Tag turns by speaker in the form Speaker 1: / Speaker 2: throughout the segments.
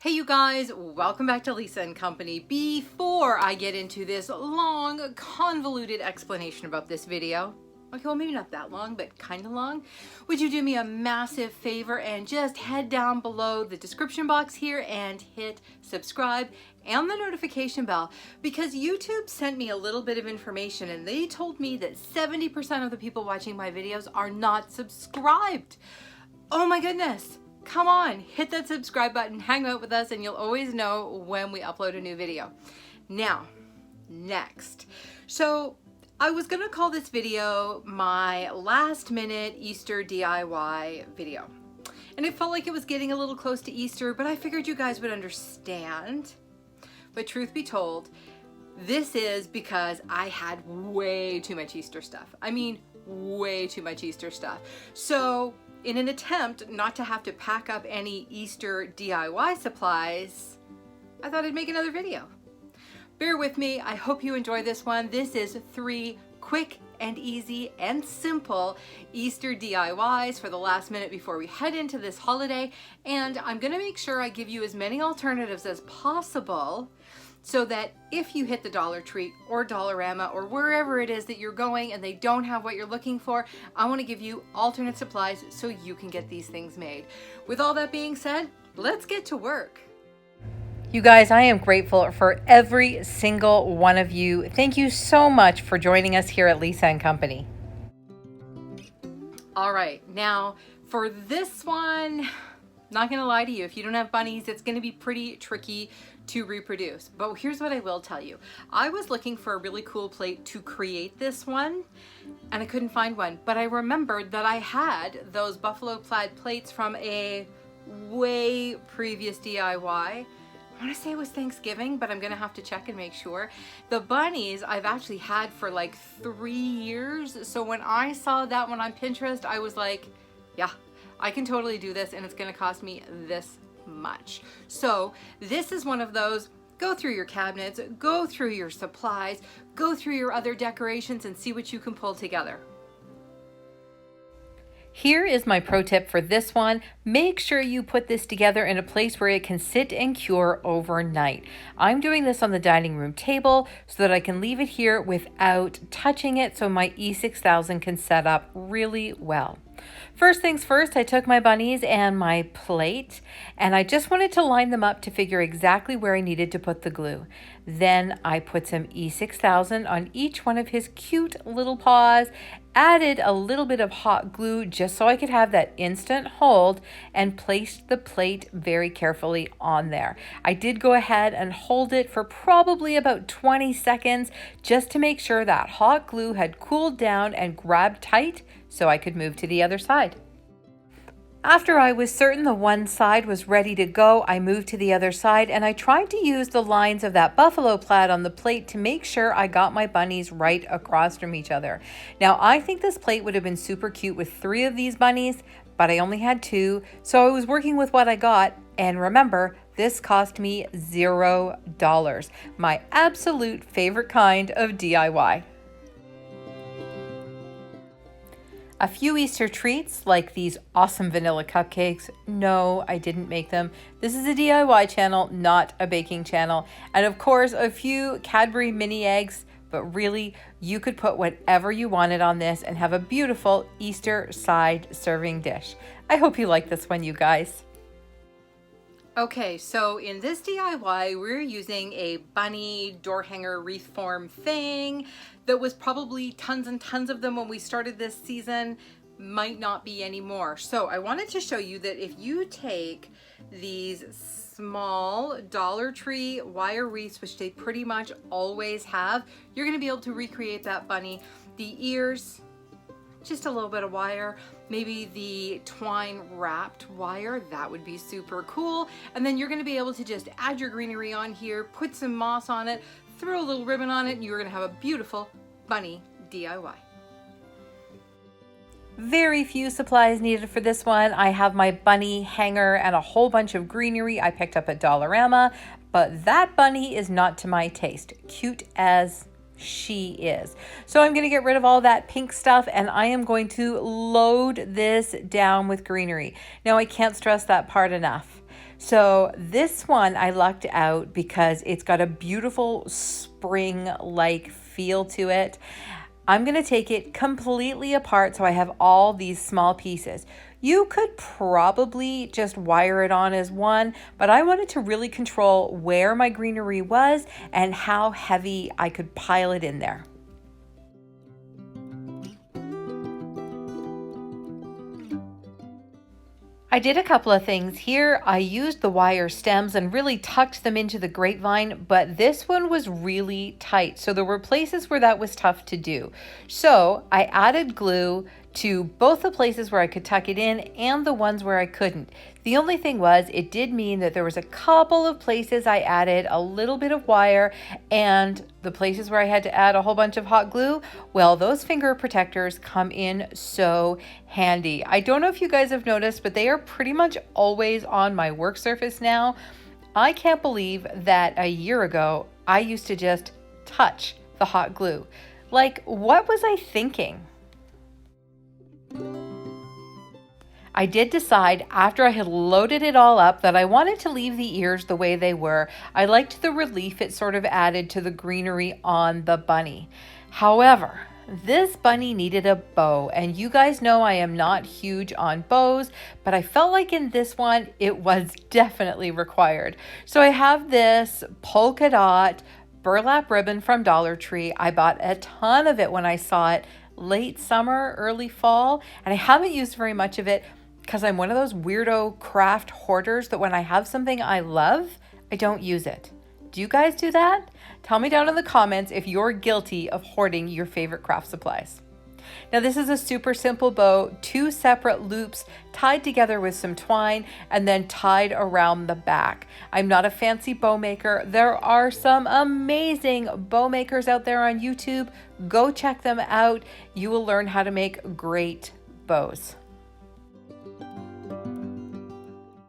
Speaker 1: Hey you guys, welcome back to Lisa and Company. Before I get into this long, convoluted explanation about this video, okay, well maybe not that long, but kind of long, would you do me a massive favor and just head down below the description box here and hit subscribe and the notification bell, because YouTube sent me a little bit of information and they told me that 70% of the people watching my videos are not subscribed. Oh my goodness. Come on, hit that subscribe button, hang out with us, and you'll always know when we upload a new video. Now, next. So I was gonna call this video my last minute Easter DIY video. And it felt like it was getting a little close to Easter, but I figured you guys would understand. But truth be told, this is because I had way too much Easter stuff. I mean, way too much Easter stuff. So in an attempt not to have to pack up any Easter DIY supplies, I thought I'd make another video. Bear with me, I hope you enjoy this one. This is 3 quick and easy and simple Easter DIYs for the last minute before we head into this holiday. And I'm gonna make sure I give you as many alternatives as possible so that if you hit the Dollar Tree or Dollarama or wherever it is that you're going and they don't have what you're looking for, I want to give you alternate supplies so you can get these things made. With all that being said, let's get to work. You guys, I am grateful for every single one of you. Thank you so much for joining us here at Lisa and Company. All right, now for this one, not gonna lie to you, if you don't have bunnies, it's gonna be pretty tricky to reproduce. But here's what I will tell you. I was looking for a really cool plate to create this one, and I couldn't find one. But I remembered that I had those buffalo plaid plates from a way previous DIY. I wanna say it was Thanksgiving, but I'm gonna have to check and make sure. The bunnies I've actually had for like 3 years. So when I saw that one on Pinterest, I was like, yeah, I can totally do this and it's gonna cost me this much. So this is one of those, go through your cabinets, go through your supplies, go through your other decorations and see what you can pull together. Here is my pro tip for this one. Make sure you put this together in a place where it can sit and cure overnight. I'm doing this on the dining room table so that I can leave it here without touching it so my E6000 can set up really well. First things first, I took my bunnies and my plate and I just wanted to line them up to figure exactly where I needed to put the glue. Then I put some E6000 on each one of his cute little paws, added a little bit of hot glue just so I could have that instant hold, and placed the plate very carefully on there. I did go ahead and hold it for probably about 20 seconds just to make sure that hot glue had cooled down and grabbed tight so I could move to the other side. After I was certain the one side was ready to go, I moved to the other side and I tried to use the lines of that buffalo plaid on the plate to make sure I got my bunnies right across from each other. Now, I think this plate would have been super cute with 3 of these bunnies, but I only had 2, so I was working with what I got. And remember, this cost me $0. My absolute favorite kind of DIY. A few Easter treats like these awesome vanilla cupcakes. No, I didn't make them. This is a DIY channel, not a baking channel. And of course, a few Cadbury mini eggs, but really you could put whatever you wanted on this and have a beautiful Easter side serving dish. I hope you like this one, you guys. Okay, so in this DIY, we're using a bunny door hanger wreath form thing that was probably tons and tons of them when we started this season, might not be anymore. So I wanted to show you that if you take these small Dollar Tree wire wreaths, which they pretty much always have, you're gonna be able to recreate that bunny. The ears, just a little bit of wire, maybe the twine wrapped wire, that would be super cool. And then you're gonna be able to just add your greenery on here, put some moss on it, throw a little ribbon on it, and you're gonna have a beautiful bunny DIY. Very few supplies needed for this one. I have my bunny hanger and a whole bunch of greenery I picked up at Dollarama, but that bunny is not to my taste, cute as she is. So I'm going to get rid of all that pink stuff and I am going to load this down with greenery. Now I can't stress that part enough. So this one I lucked out because it's got a beautiful spring-like feel to it. I'm going to take it completely apart so I have all these small pieces. You could probably just wire it on as one, but I wanted to really control where my greenery was and how heavy I could pile it in there. I did a couple of things here. I used the wire stems and really tucked them into the grapevine, but this one was really tight. So there were places where that was tough to do. So I added glue to both the places where I could tuck it in and the ones where I couldn't. The only thing was, it did mean that there was a couple of places I added a little bit of wire, and the places where I had to add a whole bunch of hot glue, well, those finger protectors come in so handy. I don't know if you guys have noticed, but they are pretty much always on my work surface now. I can't believe that a year ago, I used to just touch the hot glue. Like, what was I thinking? I did decide after I had loaded it all up that I wanted to leave the ears the way they were. I liked the relief it sort of added to the greenery on the bunny. However, this bunny needed a bow, and you guys know I am not huge on bows, but I felt like in this one it was definitely required. So I have this polka dot burlap ribbon from Dollar Tree. I bought a ton of it when I saw it late summer, early fall, and I haven't used very much of it because I'm one of those weirdo craft hoarders that when I have something I love, I don't use it. Do you guys do that? Tell me down in the comments if you're guilty of hoarding your favorite craft supplies. Now this is a super simple bow, 2 separate loops tied together with some twine and then tied around the back. I'm not a fancy bow maker. There are some amazing bow makers out there on YouTube. Go check them out. You will learn how to make great bows.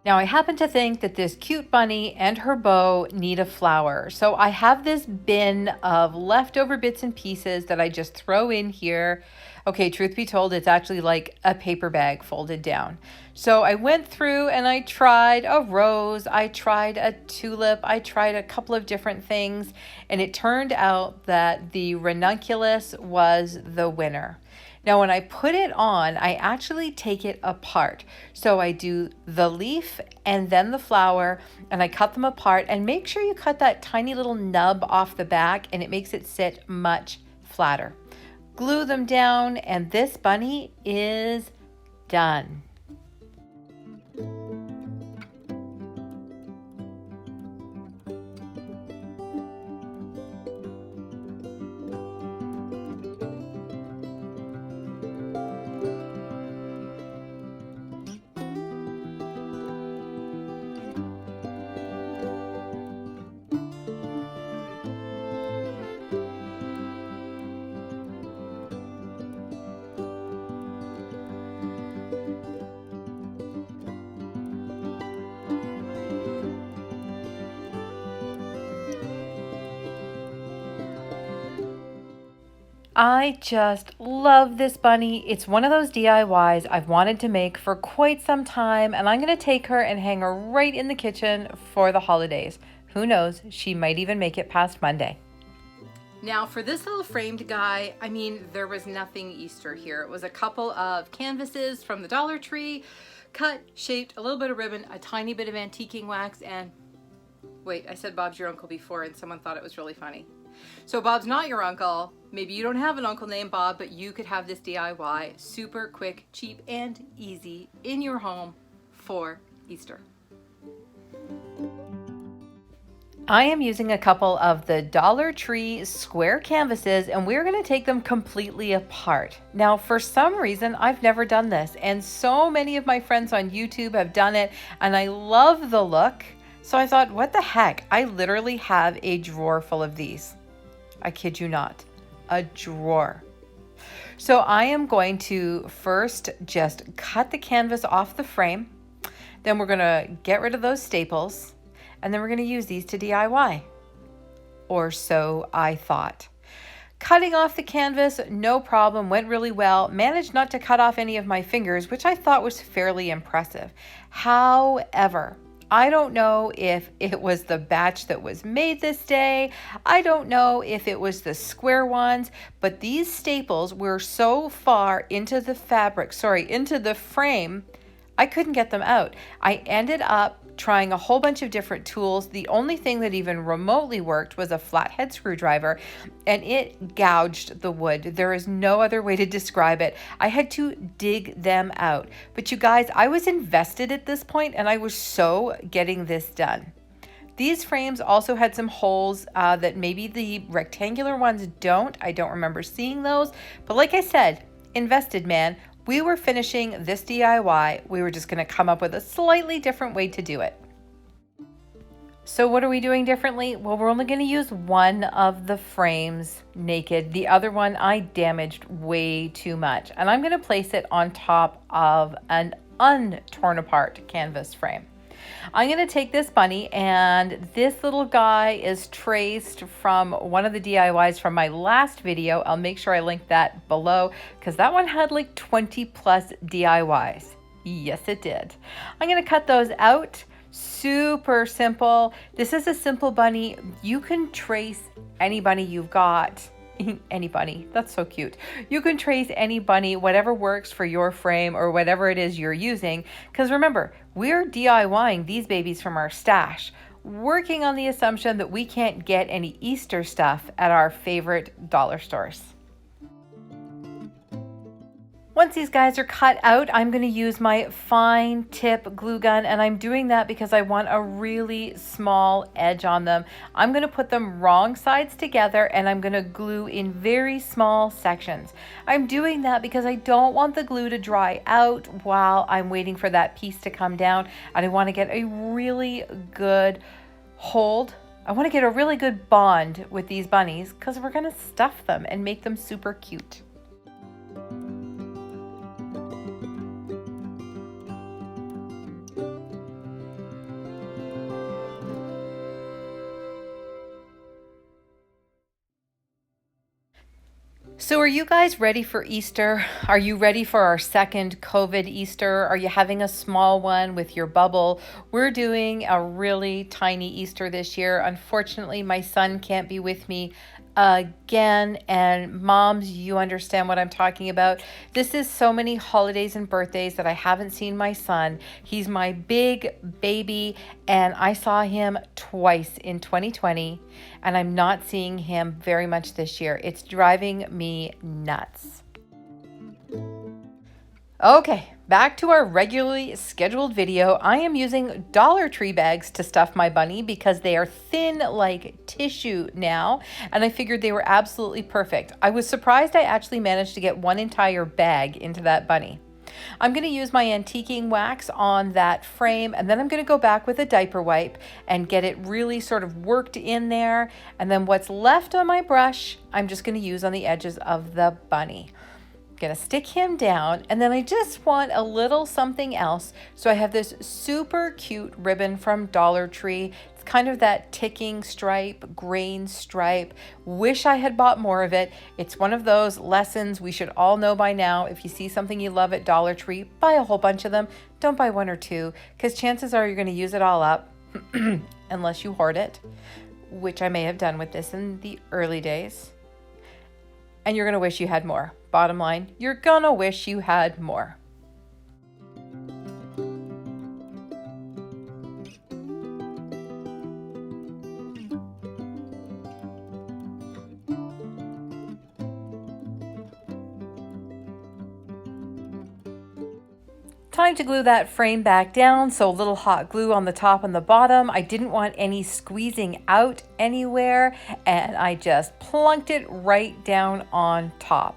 Speaker 1: Now I happen to think that this cute bunny and her bow need a flower. So I have this bin of leftover bits and pieces that I just throw in here. Okay, truth be told, it's actually like a paper bag folded down. So I went through and I tried a rose, I tried a tulip, I tried a couple of different things, and it turned out that the ranunculus was the winner. Now, when I put it on, I actually take it apart. So I do the leaf and then the flower, and I cut them apart, and make sure you cut that tiny little nub off the back, and it makes it sit much flatter. Glue them down, and this bunny is done. I just love this bunny. It's one of those DIYs I've wanted to make for quite some time, and I'm going to take her and hang her right in the kitchen for the holidays. Who knows, she might even make it past Monday. Now for this little framed guy, I mean, there was nothing Easter here. It was a couple of canvases from the Dollar Tree, cut, shaped, a little bit of ribbon, a tiny bit of antiquing wax, and wait, I said Bob's your uncle before and someone thought it was really funny. So Bob's not your uncle. Maybe you don't have an uncle named Bob, but you could have this DIY super quick, cheap, and easy in your home for Easter. I am using a couple of the Dollar Tree square canvases, and we're going to take them completely apart. Now, for some reason, I've never done this, and so many of my friends on YouTube have done it, and I love the look. So I thought, what the heck? I literally have a drawer full of these. I kid you not, a drawer. So I am going to first just cut the canvas off the frame. Then we're going to get rid of those staples. And then we're going to use these to DIY. Or so I thought. Cutting off the canvas, no problem, went really well. Managed not to cut off any of my fingers, which I thought was fairly impressive. However, I don't know if it was the batch that was made this day. I don't know if it was the square ones, but these staples were so far into the fabric, into the frame, I couldn't get them out. I ended up trying a whole bunch of different tools. The only thing that even remotely worked was a flathead screwdriver, and it gouged the wood. There is no other way to describe it. I had to dig them out. But you guys, I was invested at this point, and I was so getting this done. These frames also had some holes that maybe the rectangular ones don't. I don't remember seeing those. But like I said, invested, man. We were finishing this DIY. We were just going to come up with a slightly different way to do it. So what are we doing differently? Well, we're only going to use one of the frames naked. The other one I damaged way too much. And I'm going to place it on top of an untorn apart canvas frame. I'm going to take this bunny, and this little guy is traced from one of the DIYs from my last video. I'll make sure I link that below because that one had like 20 plus DIYs. Yes, it did. I'm going to cut those out. Super simple. This is a simple bunny. You can trace any bunny you've got. Any bunny. That's so cute. You can trace any bunny, whatever works for your frame or whatever it is you're using. Because remember, we're DIYing these babies from our stash, working on the assumption that we can't get any Easter stuff at our favorite dollar stores. Once these guys are cut out, I'm going to use my fine tip glue gun, and I'm doing that because I want a really small edge on them. I'm going to put them wrong sides together, and I'm going to glue in very small sections. I'm doing that because I don't want the glue to dry out while I'm waiting for that piece to come down, and I want to get a really good hold. I want to get a really good bond with these bunnies because we're going to stuff them and make them super cute. So are you guys ready for Easter? Are you ready for our second COVID Easter? Are you having a small one with your bubble? We're doing a really tiny Easter this year. Unfortunately, my son can't be with me again, and moms, you understand what I'm talking about. This is so many holidays and birthdays that I haven't seen my son. He's my big baby, and I saw him twice in 2020, and I'm not seeing him very much this year. It's driving me nuts. Okay, back to our regularly scheduled video. I am using Dollar Tree bags to stuff my bunny because they are thin like tissue now, and I figured they were absolutely perfect. I was surprised I actually managed to get one entire bag into that bunny. I'm going to use my antiquing wax on that frame, and then I'm going to go back with a diaper wipe and get it really sort of worked in there, and then what's left on my brush, I'm just going to use on the edges of the bunny. Gonna stick him down, and then I just want a little something else. So I have this super cute ribbon from Dollar Tree. It's kind of that ticking stripe, grain stripe. Wish I had bought more of it. It's one of those lessons we should all know by now. If you see something you love at Dollar Tree, buy a whole bunch of them. Don't buy one or two, because chances are you're gonna use it all up unless you hoard it, which I may have done with this in the early days. And you're gonna wish you had more. Bottom line, you're gonna wish you had more. Time to glue that frame back down, so a little hot glue on the top and the bottom. I didn't want any squeezing out anywhere, and I just plunked it right down on top.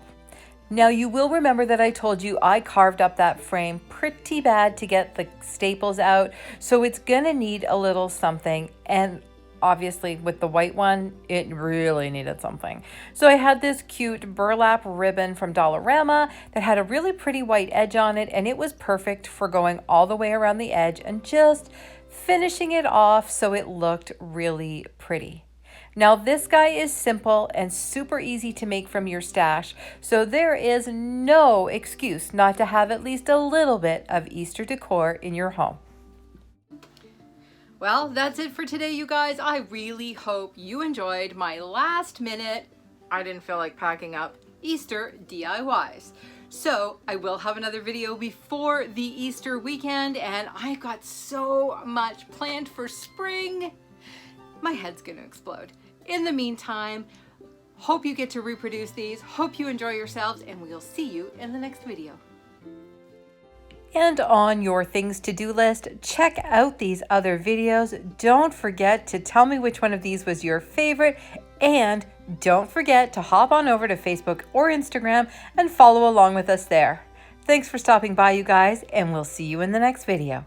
Speaker 1: Now you will remember that I told you I carved up that frame pretty bad to get the staples out, so it's gonna need a little something, and obviously with the white one, it really needed something. So I had this cute burlap ribbon from Dollarama that had a really pretty white edge on it, and it was perfect for going all the way around the edge and just finishing it off so it looked really pretty. Now this guy is simple and super easy to make from your stash, so there is no excuse not to have at least a little bit of Easter decor in your home. Well, that's it for today, you guys. I really hope you enjoyed my last minute, I didn't feel like packing up, Easter DIYs. So I will have another video before the Easter weekend, and I've got so much planned for spring. My head's gonna explode. In the meantime, hope you get to reproduce these, hope you enjoy yourselves, and we'll see you in the next video. And on your things to do list, check out these other videos. Don't forget to tell me which one of these was your favorite, and don't forget to hop on over to Facebook or Instagram and follow along with us there. Thanks for stopping by, you guys, and we'll see you in the next video.